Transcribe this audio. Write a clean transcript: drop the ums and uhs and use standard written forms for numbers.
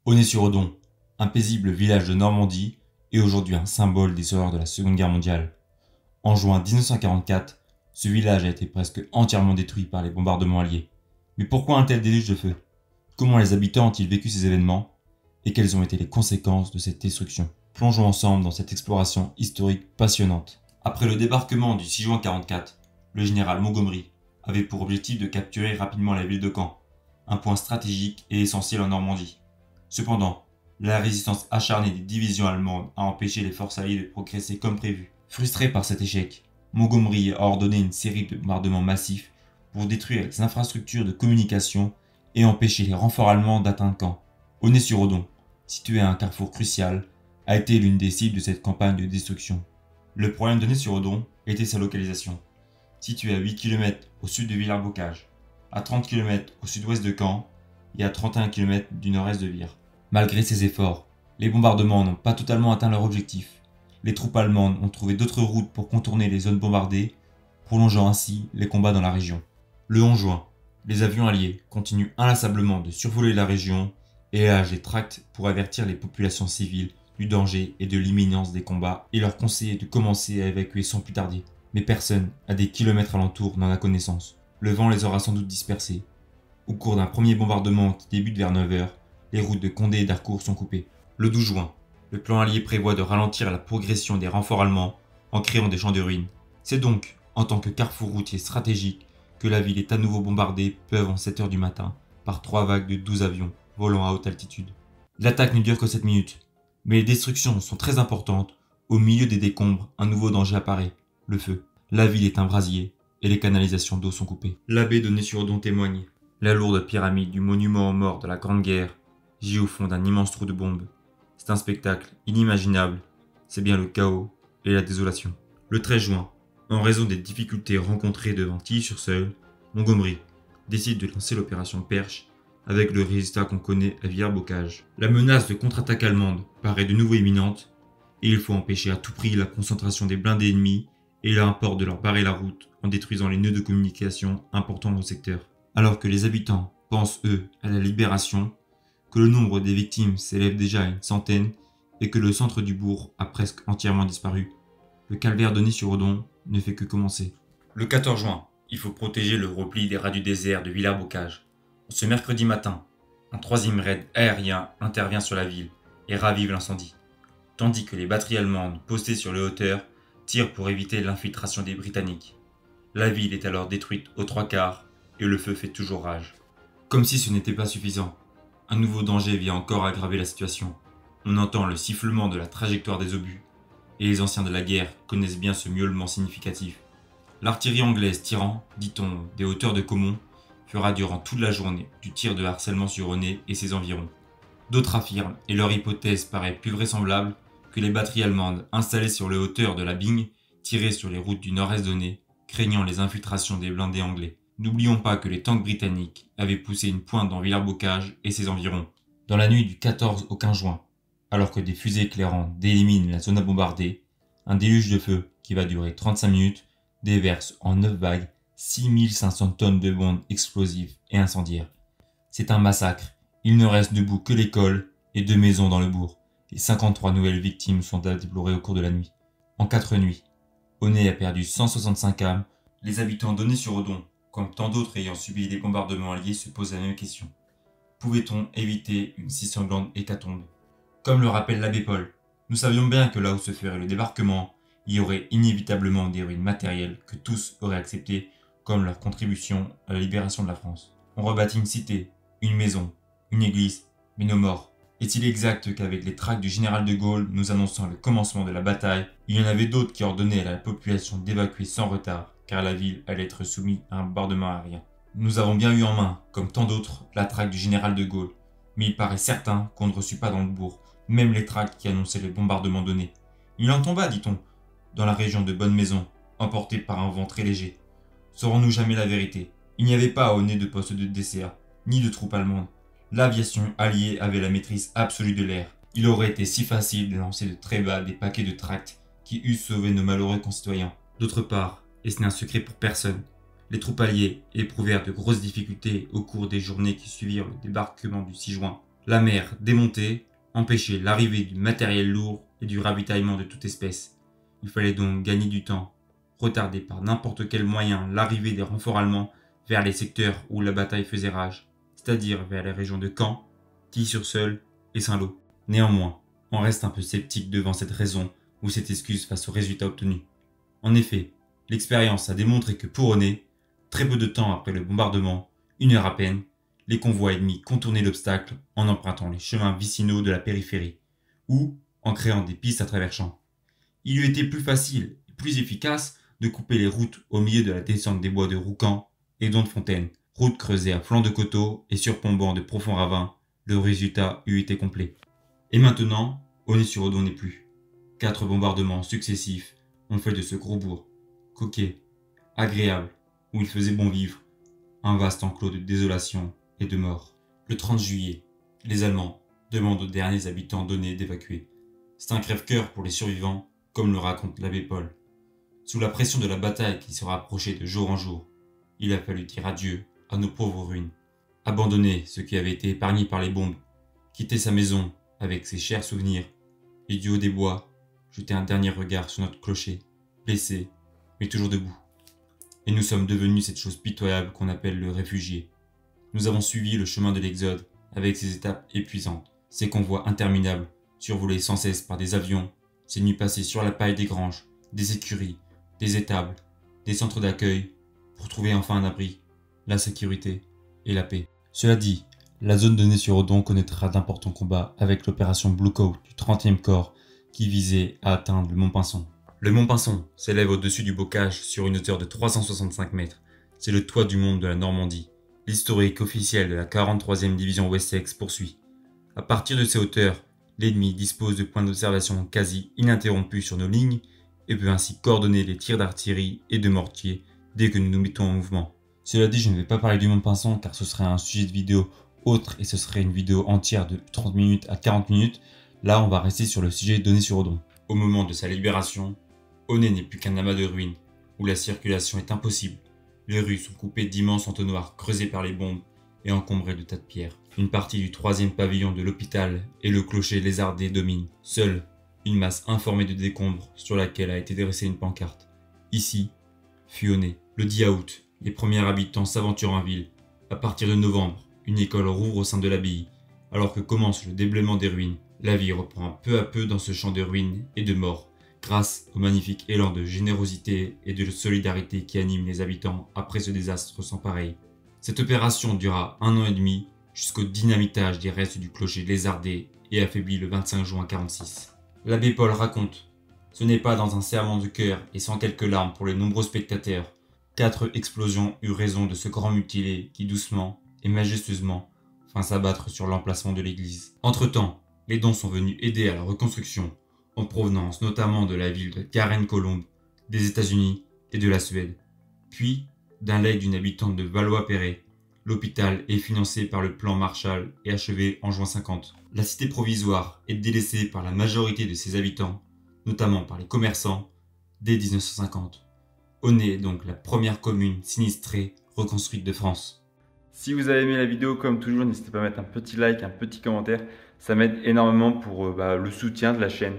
Aulnay-sur-Odon, un paisible village de Normandie, est aujourd'hui un symbole des horreurs de la Seconde Guerre mondiale. En juin 1944, ce village a été presque entièrement détruit par les bombardements alliés. Mais pourquoi un tel déluge de feu? Comment les habitants ont-ils vécu ces événements? Et quelles ont été les conséquences de cette destruction? Plongeons ensemble dans cette exploration historique passionnante. Après le débarquement du 6 juin 1944, le général Montgomery avait pour objectif de capturer rapidement la ville de Caen, un point stratégique et essentiel en Normandie. Cependant, la résistance acharnée des divisions allemandes a empêché les forces alliées de progresser comme prévu. Frustré par cet échec, Montgomery a ordonné une série de bombardements massifs pour détruire les infrastructures de communication et empêcher les renforts allemands d'atteindre Caen. Aulnay-sur-Odon, situé à un carrefour crucial, a été l'une des cibles de cette campagne de destruction. Le problème d'Aulnay-sur-Odon était sa localisation. Situé à 8 km au sud de Villers-Bocage, à 30 km au sud-ouest de Caen et à 31 km du nord-est de Vire. Malgré ces efforts, les bombardements n'ont pas totalement atteint leur objectif. Les troupes allemandes ont trouvé d'autres routes pour contourner les zones bombardées, prolongeant ainsi les combats dans la région. Le 11 juin, les avions alliés continuent inlassablement de survoler la région et lâchent des tracts pour avertir les populations civiles du danger et de l'imminence des combats et leur conseiller de commencer à évacuer sans plus tarder. Mais personne, à des kilomètres alentour, n'en a connaissance. Le vent les aura sans doute dispersés. Au cours d'un premier bombardement qui débute vers 9 h, les routes de Condé et d'Harcourt sont coupées. Le 12 juin, le plan allié prévoit de ralentir la progression des renforts allemands en créant des champs de ruines. C'est donc, en tant que carrefour routier stratégique, que la ville est à nouveau bombardée peu avant 7 h du matin par 3 vagues de 12 avions volant à haute altitude. L'attaque ne dure que 7 minutes, mais les destructions sont très importantes. Au milieu des décombres, un nouveau danger apparaît, le feu. La ville est un brasier et les canalisations d'eau sont coupées. L'abbé d'Aulnay-sur-Odon témoigne. La lourde pyramide du monument aux morts de la Grande Guerre gît au fond d'un immense trou de bombe. C'est un spectacle inimaginable. C'est bien le chaos et la désolation. Le 13 juin, en raison des difficultés rencontrées devant Tilly-sur-Seulles, Montgomery décide de lancer l'opération Perche avec le résultat qu'on connaît à Villers-Bocage. La menace de contre-attaque allemande paraît de nouveau imminente et il faut empêcher à tout prix la concentration des blindés ennemis et il importe de leur barrer la route en détruisant les nœuds de communication importants au secteur. Alors que les habitants pensent, eux, à la libération, que le nombre des victimes s'élève déjà à une centaine et que le centre du bourg a presque entièrement disparu, le calvaire d'Aulnay-sur-Odon ne fait que commencer. Le 14 juin, il faut protéger le repli des rats du désert de Villers-Bocage. Ce mercredi matin, un troisième raid aérien intervient sur la ville et ravive l'incendie, tandis que les batteries allemandes postées sur les hauteurs tirent pour éviter l'infiltration des Britanniques. La ville est alors détruite aux 3/4 et le feu fait toujours rage. Comme si ce n'était pas suffisant, un nouveau danger vient encore aggraver la situation. On entend le sifflement de la trajectoire des obus, et les anciens de la guerre connaissent bien ce miaulement significatif. L'artillerie anglaise tirant, dit-on, des hauteurs de Caumont, fera durant toute la journée du tir de harcèlement sur Aulnay et ses environs. D'autres affirment, et leur hypothèse paraît plus vraisemblable, que les batteries allemandes installées sur les hauteurs de la Bigne tiraient sur les routes du nord-est d'Aulnay, craignant les infiltrations des blindés anglais. N'oublions pas que les tanks britanniques avaient poussé une pointe dans Villers-Bocage et ses environs. Dans la nuit du 14 au 15 juin, alors que des fusées éclairantes déliminent la zone à bombarder, un déluge de feu qui va durer 35 minutes déverse en 9 vagues 6500 tonnes de bombes explosives et incendiaires. C'est un massacre. Il ne reste debout que l'école et 2 maisons dans le bourg. Et 53 nouvelles victimes sont à déplorer au cours de la nuit. En 4 nuits, Aulnay a perdu 165 âmes. Les habitants d'Aulnay-sur-Odon, comme tant d'autres ayant subi des bombardements alliés, se posent la même question. Pouvait-on éviter une si sanglante hécatombe? Comme le rappelle l'abbé Paul, nous savions bien que là où se ferait le débarquement, il y aurait inévitablement des ruines matérielles que tous auraient acceptées comme leur contribution à la libération de la France. On rebâtit une cité, une maison, une église, mais nos morts. Est-il exact qu'avec les tracts du général de Gaulle nous annonçant le commencement de la bataille, il y en avait d'autres qui ordonnaient à la population d'évacuer sans retard, car la ville allait être soumise à un bombardement aérien? Nous avons bien eu en main, comme tant d'autres, la traque du général de Gaulle, mais il paraît certain qu'on ne reçut pas dans le bourg, même les tracts qui annonçaient le bombardement donné. Il en tomba, dit-on, dans la région de Bonne-Maison, emporté par un vent très léger. Saurons-nous jamais la vérité? Il n'y avait pas à Aulnay de poste de DCA, ni de troupes allemandes. L'aviation alliée avait la maîtrise absolue de l'air. Il aurait été si facile de lancer de très bas des paquets de tracts qui eussent sauvé nos malheureux concitoyens. D'autre part, et ce n'est un secret pour personne, les troupes alliées éprouvèrent de grosses difficultés au cours des journées qui suivirent le débarquement du 6 juin. La mer, démontée, empêchait l'arrivée du matériel lourd et du ravitaillement de toute espèce. Il fallait donc gagner du temps, retarder par n'importe quel moyen l'arrivée des renforts allemands vers les secteurs où la bataille faisait rage, c'est-à-dire vers les régions de Caen, Tilly-sur-Seulles et Saint-Lô. Néanmoins, on reste un peu sceptique devant cette raison ou cette excuse face aux résultats obtenus. En effet, l'expérience a démontré que pour René, très peu de temps après le bombardement, 1 heure à peine, les convois ennemis contournaient l'obstacle en empruntant les chemins vicinaux de la périphérie, ou en créant des pistes à travers champs. Il eût été plus facile et plus efficace de couper les routes au milieu de la descente des bois de Roucan et d'Ondefontaine, routes creusées à flanc de coteaux et surplombant de profonds ravins, le résultat eût été complet. Et maintenant, Aulnay-sur-Odon n'est plus. 4 bombardements successifs ont fait de ce gros bourg, coquet, agréable, où il faisait bon vivre, un vaste enclos de désolation et de mort. Le 30 juillet, les Allemands demandent aux derniers habitants d'Aulnay d'évacuer. C'est un crève-cœur pour les survivants, comme le raconte l'abbé Paul. Sous la pression de la bataille qui se rapprochait de jour en jour, il a fallu dire adieu à nos pauvres ruines. Abandonner ce qui avait été épargné par les bombes, quitter sa maison avec ses chers souvenirs, et du haut des bois, jeter un dernier regard sur notre clocher, blessé, mais toujours debout. Et nous sommes devenus cette chose pitoyable qu'on appelle le réfugié. Nous avons suivi le chemin de l'exode avec ses étapes épuisantes, ses convois interminables, survolés sans cesse par des avions, ces nuits passées sur la paille des granges, des écuries, des étables, des centres d'accueil, pour trouver enfin un abri, la sécurité et la paix. Cela dit, la zone de Aulnay-sur-Odon connaîtra d'importants combats avec l'opération Blue Coat du 30e corps qui visait à atteindre le Mont Pinson. Le Mont Pinson s'élève au-dessus du bocage sur une hauteur de 365 mètres. C'est le toit du monde de la Normandie. L'historique officiel de la 43e division Wessex poursuit. À partir de ces hauteurs, l'ennemi dispose de points d'observation quasi ininterrompus sur nos lignes et peut ainsi coordonner les tirs d'artillerie et de mortier dès que nous nous mettons en mouvement. Cela dit, je ne vais pas parler du Mont Pinson car ce serait un sujet de vidéo autre et ce serait une vidéo entière de 30 minutes à 40 minutes. Là, on va rester sur le sujet d'Aulnay-sur-Odon. Au moment de sa libération, Aulnay n'est plus qu'un amas de ruines où la circulation est impossible. Les rues sont coupées d'immenses entonnoirs creusés par les bombes et encombrées de tas de pierres. Une partie du 3e pavillon de l'hôpital et le clocher lézardé dominent. Seule une masse informée de décombres sur laquelle a été dressée une pancarte. Ici, fut Aulnay. Le 10 août, les premiers habitants s'aventurent en ville. À partir de novembre, une école rouvre au sein de l'abbaye. Alors que commence le déblaiement des ruines, la vie reprend peu à peu dans ce champ de ruines et de morts, grâce au magnifique élan de générosité et de solidarité qui anime les habitants après ce désastre sans pareil. Cette opération dura 1 an et demi, jusqu'au dynamitage des restes du clocher lézardé et affaibli le 25 juin 1946. L'abbé Paul raconte « Ce n'est pas dans un serrement de cœur et sans quelques larmes pour les nombreux spectateurs. 4 explosions eurent raison de ce grand mutilé qui doucement et majestueusement vint s'abattre sur l'emplacement de l'église. Entre-temps, les dons sont venus aider à la reconstruction, en provenance notamment de la ville de Garenne-Colombe, des États-Unis et de la Suède. Puis, d'un legs d'une habitante de Valois-Perret, l'hôpital est financé par le plan Marshall et achevé en juin 50. La cité provisoire est délaissée par la majorité de ses habitants, notamment par les commerçants, dès 1950. Aulnay est donc la première commune sinistrée reconstruite de France. Si vous avez aimé la vidéo, comme toujours, n'hésitez pas à mettre un petit like, un petit commentaire. Ça m'aide énormément pour le soutien de la chaîne.